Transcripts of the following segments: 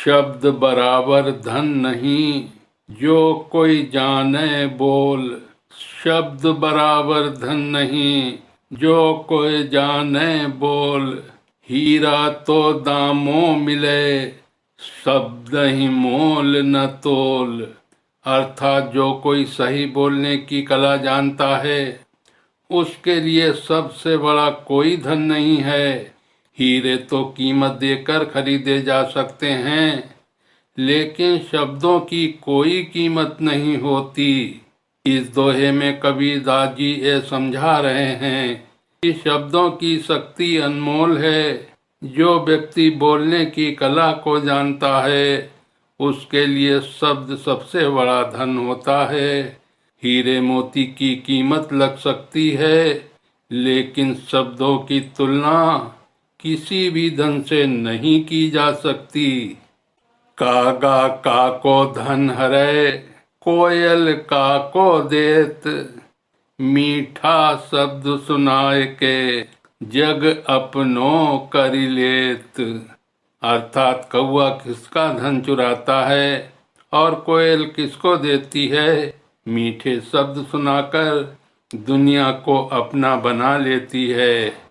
शब्द बराबर धन नहीं, जो कोई जाने बोल। शब्द बराबर धन नहीं, जो कोई जाने बोल। हीरा तो दामों मिले, शब्द ही मोल न तोल। अर्थात जो कोई सही बोलने की कला जानता है, उसके लिए सबसे बड़ा कोई धन नहीं है। हीरे तो कीमत देकर खरीदे जा सकते हैं, लेकिन शब्दों की कोई कीमत नहीं होती। इस दोहे में कबीरदास जी ये समझा रहे हैं कि शब्दों की शक्ति अनमोल है। जो व्यक्ति बोलने की कला को जानता है, उसके लिए शब्द सबसे बड़ा धन होता है। हीरे मोती की कीमत लग सकती है, लेकिन शब्दों की तुलना किसी भी धन से नहीं की जा सकती। कागा काको धन हरै, कोयल काको देत। मीठा शब्द सुनाए के, जग अपनो करि लेत। अर्थात कौआ किसका धन चुराता है और कोयल किसको देती है? मीठे शब्द सुनाकर दुनिया को अपना बना लेती है।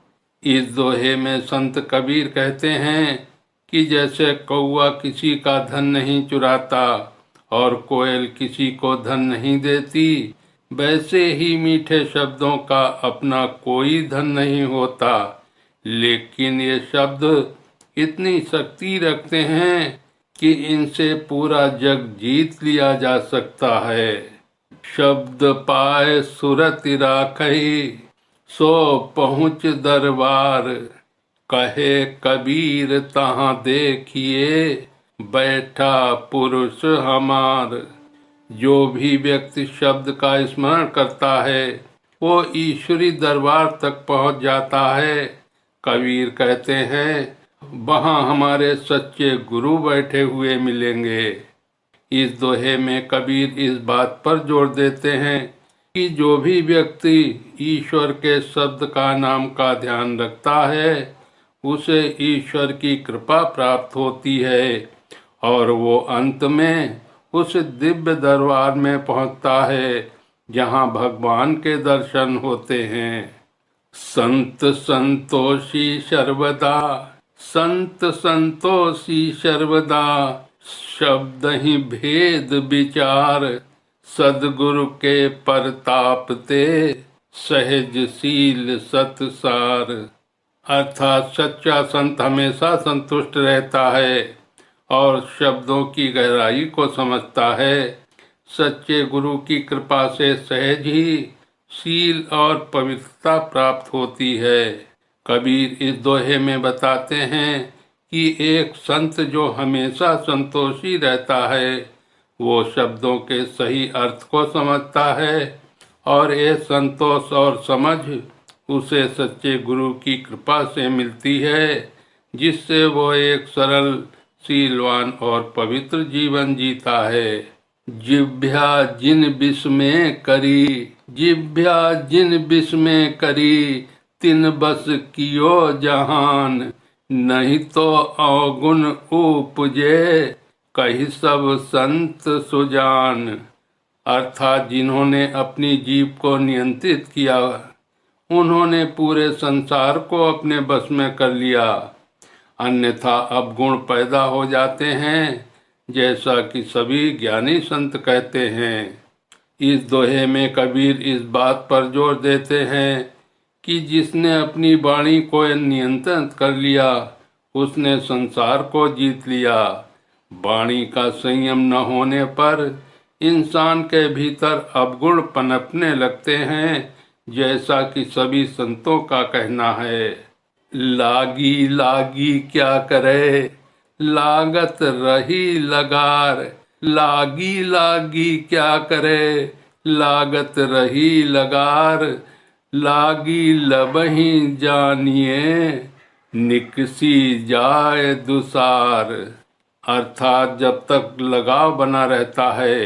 इस दोहे में संत कबीर कहते हैं कि जैसे कौआ किसी का धन नहीं चुराता और कोयल किसी को धन नहीं देती, वैसे ही मीठे शब्दों का अपना कोई धन नहीं होता। लेकिन ये शब्द इतनी शक्ति रखते हैं कि इनसे पूरा जग जीत लिया जा सकता है। शब्द पाए सुरति राखई, सो पहुँच दरबार। कहे कबीर तहाँ देखिए, बैठा पुरुष हमार। जो भी व्यक्ति शब्द का स्मरण करता है, वो ईश्वरी दरबार तक पहुँच जाता है। कबीर कहते हैं, वहाँ हमारे सच्चे गुरु बैठे हुए मिलेंगे। इस दोहे में कबीर इस बात पर जोर देते हैं कि जो भी व्यक्ति ईश्वर के शब्द का नाम का ध्यान रखता है, उसे ईश्वर की कृपा प्राप्त होती है और वो अंत में उस दिव्य दरबार में पहुंचता है जहां भगवान के दर्शन होते हैं। संत संतोषी सर्वदा, संत संतोषी सर्वदा। शब्द ही भेद विचार, सदगुरु के परताप ते। सहजशील सतसार। अर्थात सच्चा संत हमेशा संतुष्ट रहता है और शब्दों की गहराई को समझता है। सच्चे गुरु की कृपा से सहज ही शील और पवित्रता प्राप्त होती है। कबीर इस दोहे में बताते हैं कि एक संत जो हमेशा संतोषी रहता है, वो शब्दों के सही अर्थ को समझता है और ये संतोष और समझ उसे सच्चे गुरु की कृपा से मिलती है, जिससे वो एक सरल, शीलवान और पवित्र जीवन जीता है। जिभ्या जिन विष में करी, जिभ्या जिन विष में करी। तिन बस कियो जहान, नहीं तो अवगुण उपजे। कही सब संत सुजान। अर्थात जिन्होंने अपनी जीभ को नियंत्रित किया, उन्होंने पूरे संसार को अपने बस में कर लिया। अन्यथा अवगुण पैदा हो जाते हैं, जैसा कि सभी ज्ञानी संत कहते हैं। इस दोहे में कबीर इस बात पर जोर देते हैं कि जिसने अपनी वाणी को नियंत्रित कर लिया, उसने संसार को जीत लिया। वाणी का संयम न होने पर इंसान के भीतर अवगुण पनपने लगते हैं, जैसा कि सभी संतों का कहना है। लागी लागी क्या करे, लागत रही लगार। लागी लागी क्या करे, लागत रही लगार। लागी लबही जानिए, निकसी जाए दुसार। अर्थात जब तक लगाव बना रहता है,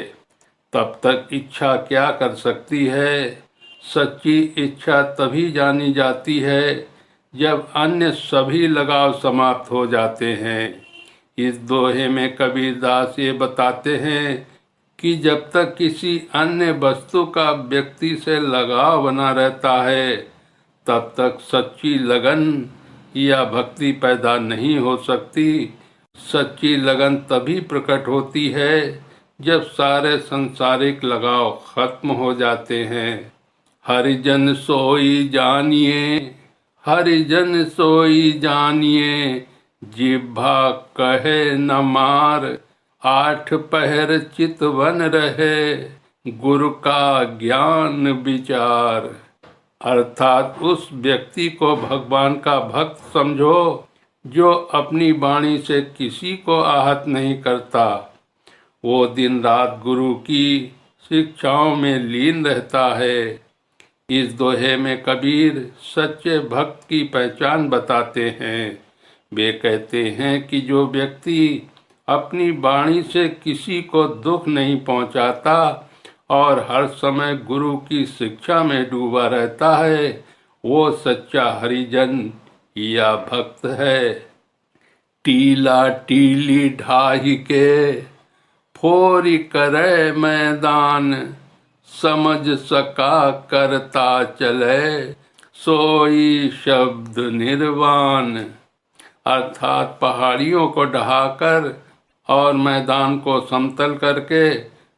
तब तक इच्छा क्या कर सकती है। सच्ची इच्छा तभी जानी जाती है जब अन्य सभी लगाव समाप्त हो जाते हैं। इस दोहे में कबीरदास ये बताते हैं कि जब तक किसी अन्य वस्तु का व्यक्ति से लगाव बना रहता है, तब तक सच्ची लगन या भक्ति पैदा नहीं हो सकती। सच्ची लगन तभी प्रकट होती है जब सारे सांसारिक लगाव खत्म हो जाते हैं। हरिजन सोई जानिए, हरिजन सोई जानिए, जिह्वा कहे न मार, 8 पहर चितवन रहे, गुरु का ज्ञान विचार। अर्थात उस व्यक्ति को भगवान का भक्त समझो जो अपनी वाणी से किसी को आहत नहीं करता। वो दिन रात गुरु की शिक्षाओं में लीन रहता है। इस दोहे में कबीर सच्चे भक्त की पहचान बताते हैं। वे कहते हैं कि जो व्यक्ति अपनी वाणी से किसी को दुख नहीं पहुंचाता और हर समय गुरु की शिक्षा में डूबा रहता है, वो सच्चा हरिजन या भक्त है। टीला टीली ढाही के, फोरी करे मैदान, समझ सका करता चले, सोई शब्द निर्वाण। अर्थात पहाड़ियों को ढहाकर और मैदान को समतल करके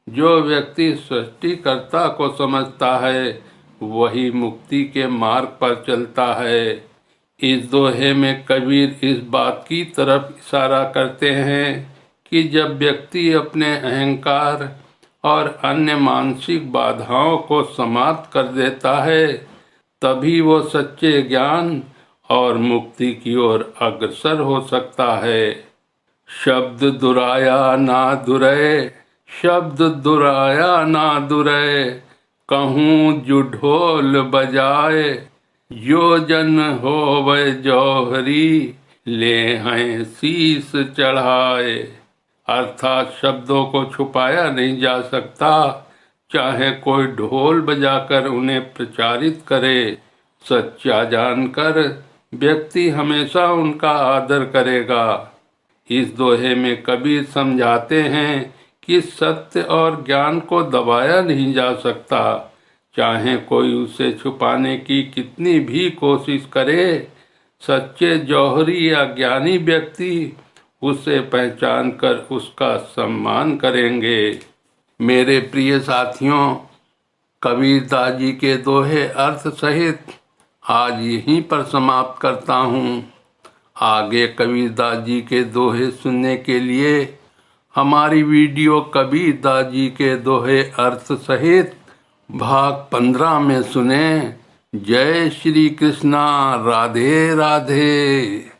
जो व्यक्ति सृष्टिकर्ता को समझता है, वही मुक्ति के मार्ग पर चलता है। इस दोहे में कबीर इस बात की तरफ इशारा करते हैं कि जब व्यक्ति अपने अहंकार और अन्य मानसिक बाधाओं को समाप्त कर देता है, तभी वो सच्चे ज्ञान और मुक्ति की ओर अग्रसर हो सकता है। शब्द दुराया ना दुरै, शब्द दुराया ना दुरै, कहूँ जो ढोल बजाए, योजन होवे जौहरी, ले हैं शीस चढ़ाए। अर्थात शब्दों को छुपाया नहीं जा सकता, चाहे कोई ढोल बजाकर उन्हें प्रचारित करे। सच्चा जानकर व्यक्ति हमेशा उनका आदर करेगा। इस दोहे में कबीर समझाते हैं कि सत्य और ज्ञान को दबाया नहीं जा सकता, चाहे कोई उसे छुपाने की कितनी भी कोशिश करे। सच्चे जौहरी या ज्ञानी व्यक्ति उसे पहचान कर उसका सम्मान करेंगे। मेरे प्रिय साथियों, कबीरदास जी के दोहे अर्थ सहित आज यहीं पर समाप्त करता हूँ। आगे कबीरदास जी के दोहे सुनने के लिए हमारी वीडियो कबीरदास जी के दोहे अर्थ सहित भाग 15 में सुने। जय श्री कृष्णा, राधे राधे।